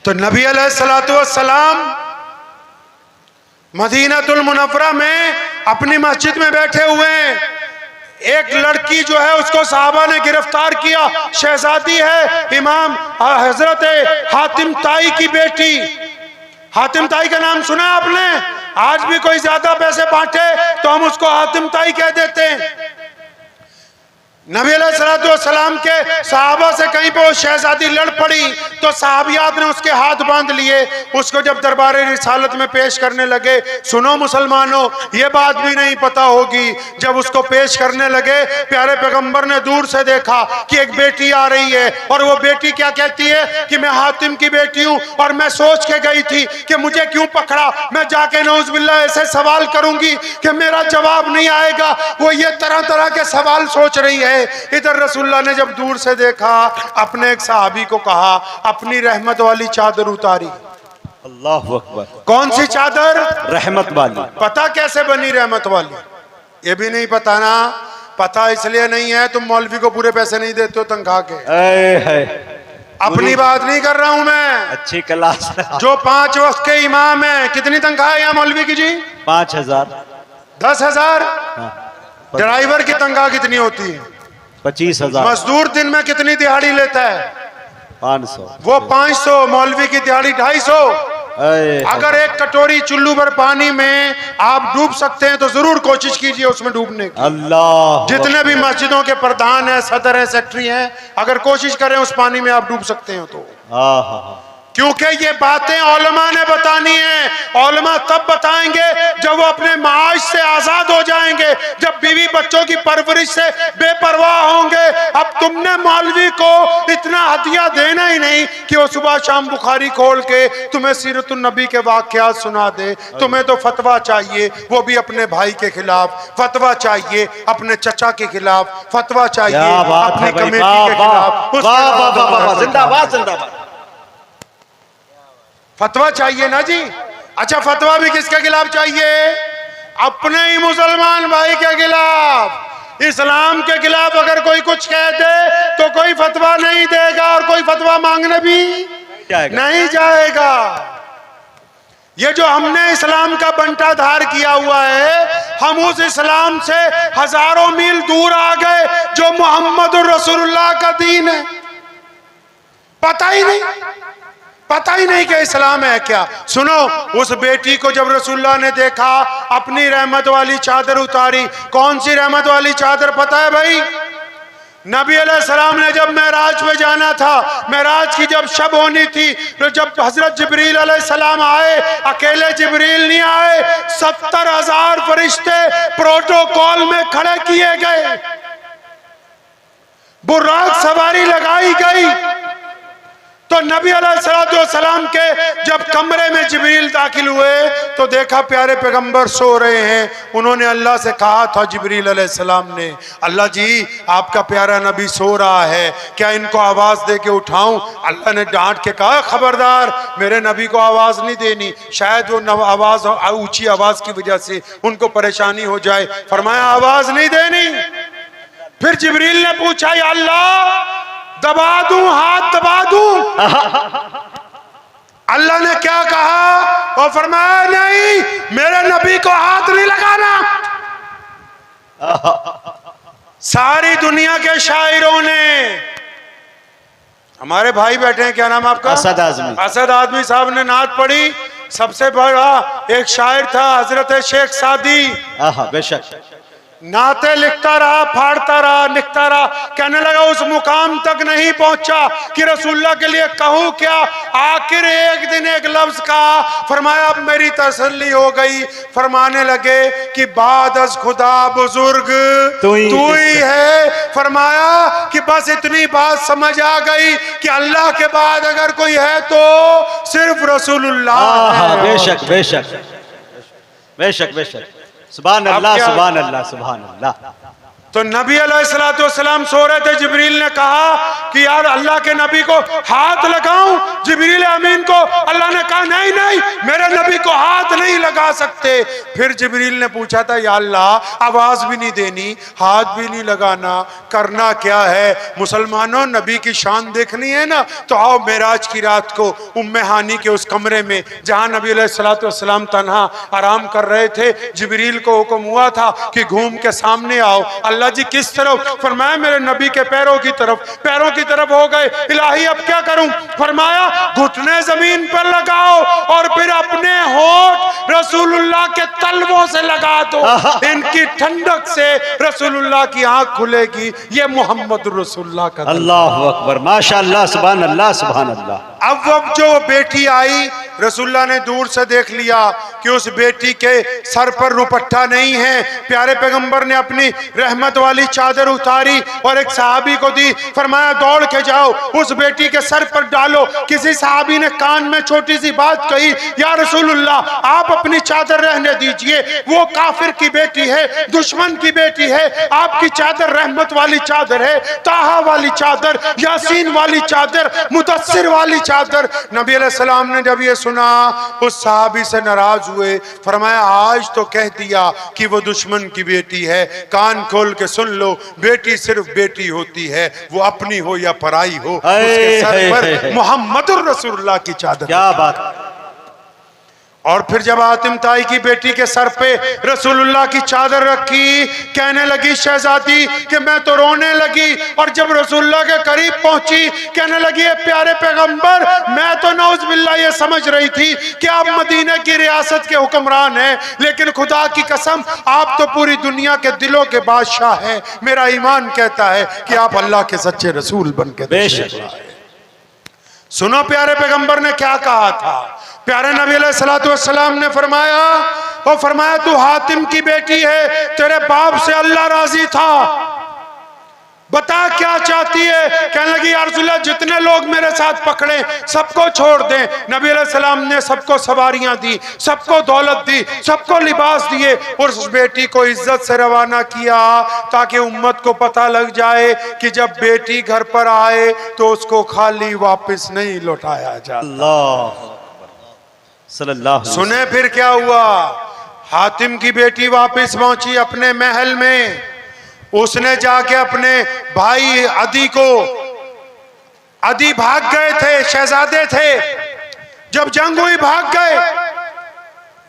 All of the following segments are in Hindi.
तो नबी अलैहिस्सलातु वस्सलाम मदीनातुल मुनव्वरा में अपनी मस्जिद में बैठे हुए हैं। एक लड़की जो है उसको सहाबा ने गिरफ्तार किया, शहजादी है, इमाम हजरत हातिम ताई की बेटी। हातिम ताई का नाम सुना आपने? आज भी कोई ज्यादा पैसे बांटे तो हम उसको हातिम ताई कह देते हैं। नबी अलैहिस्सलाम के सहाबा से कहीं पे वो शहजादी लड़ पड़ी तो सहाबियात ने उसके हाथ बांध लिए। उसको जब दरबार रिसालत में पेश करने लगे, सुनो मुसलमानों, ये बात भी नहीं पता होगी, जब उसको पेश करने लगे प्यारे पैगंबर ने दूर से देखा कि एक बेटी आ रही है और वो बेटी क्या कहती है कि मैं हातिम की बेटी हूँ और मैं सोच के गई थी कि मुझे क्यों पकड़ा, मैं जाके नौजुबिल्लाह ऐसे सवाल करूंगी कि मेरा जवाब नहीं आएगा। वो ये तरह तरह के सवाल सोच रही है। इधर रसूलुल्लाह ने जब दूर से देखा, अपने एक सहाबी को कहा अपनी रहमत वाली चादर उतारी। अल्लाह अकबर। कौन सी चादर? रहमत वाली। पता कैसे बनी रहमत वाली? ये भी नहीं पता ना? पता इसलिए नहीं है तुम मौलवी को पूरे पैसे नहीं देते हो तनख्वाह के। अपनी बात नहीं कर रहा हूं मैं, अच्छी क्लास। जो 5 वक्त के इमाम है, कितनी तनख्वाह है यहाँ मौलवी की जी? 5,000। 10,000। ड्राइवर की तनख्वाह कितनी होती है? 25,000। मजदूर दिन में कितनी दिहाड़ी लेता है? 500। वो 500। मौलवी की दिहाड़ी 250। अगर एक कटोरी चुल्लू भर पानी में आप डूब सकते हैं तो जरूर कोशिश कीजिए उसमें डूबने की। अल्लाह। जितने भी मस्जिदों के प्रधान है, सदर है, सेक्रेटरी हैं, अगर कोशिश करें उस पानी में आप डूब सकते हैं तो। क्योंकि ये बातें औलमा ने बतानी है। औलमा तब बताएंगे जब वो अपने माश से आजाद हो जाएंगे, जब बीवी बच्चों की परवरिश से बेपरवाह होंगे। अब तुमने मौलवी को इतना हदिया देना ही नहीं कि वो सुबह शाम बुखारी खोल के तुम्हें सीरतुन नबी के वाकयात सुना दे। तुम्हें तो फतवा चाहिए, वो भी अपने भाई के खिलाफ। फतवा चाहिए अपने चचा के खिलाफ। फतवा चाहिए अपनी कमेटी के खिलाफ। जिंदाबाद जिंदाबाद। फतवा चाहिए ना जी। अच्छा, फतवा भी किसके खिलाफ चाहिए? अपने ही मुसलमान भाई के खिलाफ। इस्लाम के खिलाफ अगर कोई कुछ कह दे तो कोई फतवा नहीं देगा और कोई फतवा मांगने भी नहीं जाएगा। ये जो हमने इस्लाम का बंटाधार किया हुआ है, हम उस इस्लाम से हजारों मील दूर आ गए जो मोहम्मद रसूलुल्लाह का दीन है। पता ही नहीं कि इस्लाम है क्या। सुनो, उस बेटी को जब रसूलुल्लाह ने देखा, अपनी रहमत वाली चादर उतारी। कौन सी रहमत वाली चादर पता है भाई? नबी अलैहिस्सलाम ने जब मेराज पे जाना था, मेराज की जब शब होनी थी, तो जब हजरत जिब्रील अलैहिस्सलाम आए, अकेले जिब्रील नहीं आए, 70,000 फरिश्ते प्रोटोकॉल में खड़े किए गए। बुर्राक सवारी लगाई गई। तो नबी अलैहिस्सलाम के जब कमरे में जिब्रील दाखिल हुए तो देखा प्यारे पैगंबर सो रहे हैं। उन्होंने अल्लाह से कहा था, जिब्रील अलैहिस्सलाम ने, अल्लाह जी आपका प्यारा नबी सो रहा है, क्या इनको आवाज दे के उठाऊं? अल्लाह ने डांट के कहा, खबरदार, मेरे नबी को आवाज नहीं देनी, शायद वो आवाज ऊंची आवाज की वजह से उनको परेशानी हो जाए। फरमाया आवाज नहीं देनी। फिर जिब्रील ने पूछा, या अल्लाह दबा दूं, हाथ दबा दूं? अल्लाह ने क्या कहा? और फरमाया नहीं, मेरे नबी को हाथ नहीं लगाना। सारी दुनिया के शायरों ने, हमारे भाई बैठे हैं, क्या नाम आपका? असद आजमी। असद आजमी साहब ने नात पढ़ी। सबसे बड़ा एक शायर था हजरत शेख सादी। बेशक। नाते लिखता रहा, फाड़ता रहा, लिखता रहा। कहने लगा उस मुकाम तक नहीं पहुंचा कि रसूलुल्लाह के लिए कहूं क्या। आखिर एक दिन एक लफ्ज कहा, फरमाया अब मेरी तसल्ली हो गई। फरमाने लगे कि बाद अज खुदा बुजुर्ग तू ही है। फरमाया कि बस इतनी बात समझ आ गई कि अल्लाह के बाद अगर कोई है तो सिर्फ रसूलुल्लाह। बेशक बेशक बेशक बेशक। सुभान अल्लाह, सुभान अल्लाह, सुभान अल्लाह। तो नबी अलैहिस्सलाम सो रहे थे। जिब्रील ने कहा कि यार अल्लाह के नबी को हाथ लगाऊं। जिब्रील अमीन को अल्लाह ने कहा नहीं नहीं, मेरे नबी को हाथ नहीं लगा सकते। फिर जिब्रील ने पूछा था या अल्लाह आवाज भी नहीं देनी, हाथ भी नहीं लगाना, करना क्या है? मुसलमानों, नबी की शान देखनी है ना, तो आओ मेराज की रात को उम्मे हानी के उस कमरे में जहां नबी अलैहिस्सलाम तन्हा आराम कर रहे थे, जिब्रील को हुक्म हुआ था कि घूम के सामने आओ। अल्लाह जी किस तरफ? फरमाया मेरे नबी के पैरों की तरफ। पैरों की तरफ हो गए। इलाही अब क्या करूं? फरमाया घुटने जमीन पर लगाओ और फिर अपने होठ रसूलुल्लाह के तलवों से लगा दो। इनकी ठंडक से रसूलुल्लाह की आंख खुलेगी। ये मोहम्मद रसूलुल्लाह का। अल्लाह अकबर, माशाअल्लाह, सुभान अल्लाह, सुभान अल्लाह। अब जो बेटी आई, रसूलुल्लाह ने दूर से देख लिया कि उस बेटी के सर पर रुपट्टा नहीं है। प्यारे पैगंबर ने अपनी रहमत वाली चादर उतारी और एक सहाबी को दी। फरमाया दौड़ के जाओ उस बेटी के सर पर डालो। किसी सहाबी ने कान में छोटी सी बात कही, या रसूलुल्लाह आप अपनी चादर रहने दीजिए, वो काफिर की बेटी है, दुश्मन की बेटी है। आपकी चादर रहमत वाली चादर है, ताहा वाली चादर, यासीन वाली चादर, मुदस्सिर वाली चादर। नबी अलैहिस्सलाम ने जब ये सुना उस सहाबी से नाराज हुए। फरमाया आज तो कह दिया कि वो दुश्मन की बेटी है, कान खोल के सुन लो, बेटी सिर्फ बेटी होती है, वो अपनी हो या पराई हो, उसके सर पर मोहम्मदुर रसूलुल्लाह की चादर। क्या बात। और फिर जब हातिम ताई की बेटी के सर पे रसूलुल्लाह की चादर रखी, कहने लगी शहजादी कि मैं तो रोने लगी। और जब रसूलुल्लाह के करीब पहुंची, कहने लगी प्यारे पैगंबर, मैं तो नौज़ुबिल्लाह ये समझ रही थी कि आप मदीने की रियासत के हुक्मरान हैं, लेकिन खुदा की कसम आप तो पूरी दुनिया के दिलों के बादशाह हैं। मेरा ईमान कहता है कि आप अल्लाह के सच्चे रसूल बन के बेशक। सुनो प्यारे पैगंबर ने क्या कहा था। प्यारे नबी अलैहिस्सलाम ने फरमाया तू हातिम की बेटी है, तेरे बाप से अल्लाह राजी था, बता क्या चाहती है? कहने लगी या रसूलल्लाह जितने लोग मेरे साथ पकड़े सबको छोड़ दें। नबी अलैहिस्सलाम ने सबको सवारियां दी, सबको दौलत दी, सबको लिबास दिए और उस बेटी को इज्जत से रवाना किया ताकि उम्मत को पता लग जाए कि जब बेटी घर पर आए तो उसको खाली वापस नहीं लौटाया जाता। अल्लाह सल्लल्लाहु अलैहि वसल्लम। सुने फिर क्या हुआ। हातिम की बेटी वापस पहुंची अपने महल में। उसने जाके अपने भाई अदी भाग गए थे, शहजादे थे, जब जंग हुई भाग गए।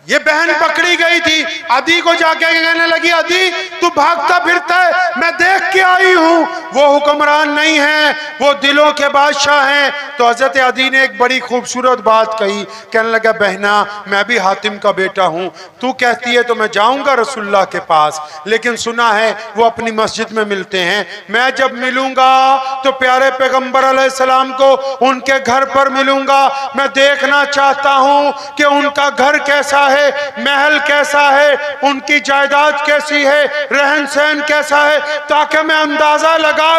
ये बहन पकड़ी गई थी। अदी को जाके कहने लगी अदी तू भागता फिरता है, मैं देख के आई हूं वो हुक्मरान नहीं है, वो दिलों के बादशाह हैं। तो हजरत अदी ने एक बड़ी खूबसूरत बात कही। कहने लगा बहना मैं भी हातिम का बेटा हूं, तू कहती है तो मैं जाऊंगा रसूलुल्लाह के पास, लेकिन सुना है वो अपनी मस्जिद में मिलते हैं। मैं जब मिलूंगा तो प्यारे पैगंबर अलैहिस्सलाम को उनके घर पर मिलूंगा। मैं देखना चाहता हूं कि उनका घर कैसा है, महल कैसा है, उनकी जायदाद कैसी है, रहन सहन कैसा है, ताकि मैं अंदाजा लगा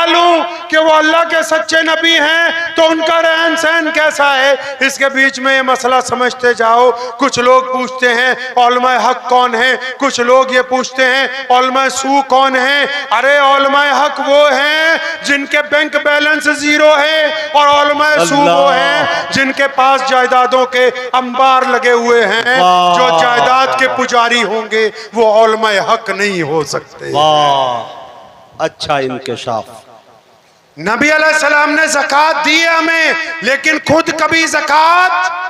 लूं कि वो अल्लाह के सच्चे नबी हैं तो उनका रहन सहन कैसा है। इसके बीच में ये मसला समझते जाओ। कुछ लोग पूछते हैं औलमाए हक कौन है, कुछ लोग ये पूछते हैं औलमाए सू कौन है। अरे औलमाए हक वो हैं जिनके बैंक बैलेंस जीरो है, और औलमाए सू वो हैं जिनके पास जायदादों के अंबार लगे हुए हैं। जो जायदाद के पुजारी होंगे वो औलमाए हक नहीं हो सकते। अच्छा इंकशाफ। नबी अलैहिस्सलाम ने ज़कात दी है हमें, लेकिन खुद कभी ज़कात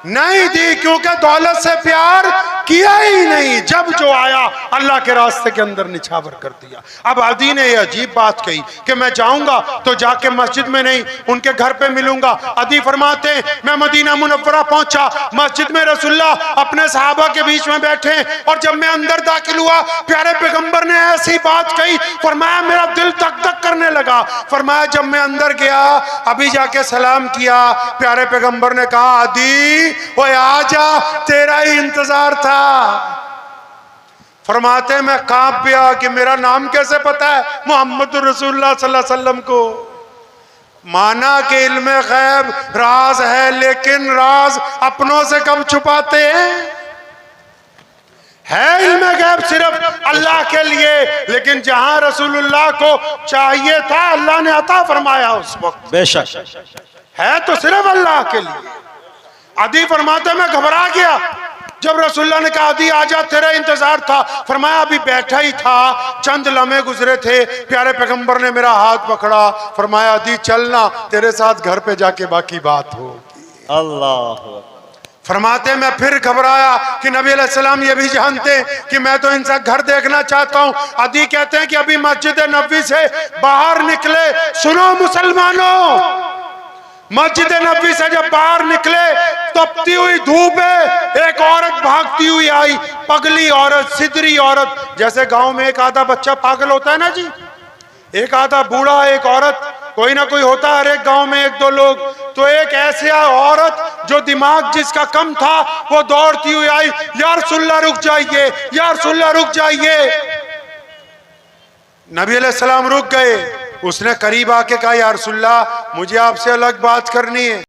नहीं दी, क्योंकि दौलत से प्यार किया ही नहीं। जब जो आया अल्लाह के रास्ते के अंदर निछावर कर दिया। अब अदी ने यह अजीब बात कही कि मैं जाऊंगा तो जाके मस्जिद में नहीं उनके घर पे मिलूंगा। अदी फरमाते मैं मदीना मुनव्वरा पहुंचा, मस्जिद में रसूलुल्लाह अपने सहाबा के बीच में बैठे, और जब मैं अंदर दाखिल हुआ प्यारे पैगंबर ने ऐसी बात कही, फरमाया मेरा दिल धक धक करने लगा। फरमाया जब मैं अंदर गया अभी जाके सलाम किया, प्यारे पैगंबर ने कहा अदी ओए आजा, तेरा ही इंतजार था। फरमाते मैं कांप गया कि मेरा नाम कैसे पता है मोहम्मद रसूलुल्लाह सल्लल्लाहु अलैहि वसल्लम को। माना कि इल्मे गैब राज है, लेकिन राज अपनों से कब छुपाते हैं? है इल्म गैब सिर्फ अल्लाह के लिए, लेकिन जहां रसूलुल्लाह को चाहिए था अल्लाह ने अता फरमाया उस वक्त। बेशक है तो सिर्फ अल्लाह के लिए। अदी फरमाते मैं घबरा गया जब रसूलुल्लाह ने कहा अदी आजा तेरा इंतजार था। फरमाया अभी बैठा ही था, चंद लम्हे गुजरे थे, प्यारे पैगंबर ने मेरा हाथ पकड़ा, फरमाया अदी चलना तेरे साथ घर पे जाके बाकी बात हो। अल्लाह। फरमाते मैं फिर घबराया कि नबी अलैहिस्सलाम ये भी जानते कि मैं तो इनसा घर देखना चाहता हूँ। अदी कहते हैं कि अभी मस्जिद नबी से बाहर निकले, सुनो मुसलमानों, मस्जिद नबी से जब बाहर निकले तपती हुई धूप है, एक औरत भागती हुई आई, पगली औरत, सिदरी औरत, जैसे गांव में एक आधा बच्चा पागल होता है ना जी, एक आधा बूढ़ा, एक औरत, कोई ना कोई होता है हर एक गांव में एक दो लोग। तो एक ऐसे औरत जो दिमाग जिसका कम था वो दौड़ती हुई आई, या रसूलल्लाह रुक जाइए, या रसूलल्लाह रुक जाइए। नबी अलैहिस्सलाम रुक गए। उसने करीब आके कहा या रसूलल्लाह मुझे आपसे अलग बात करनी है।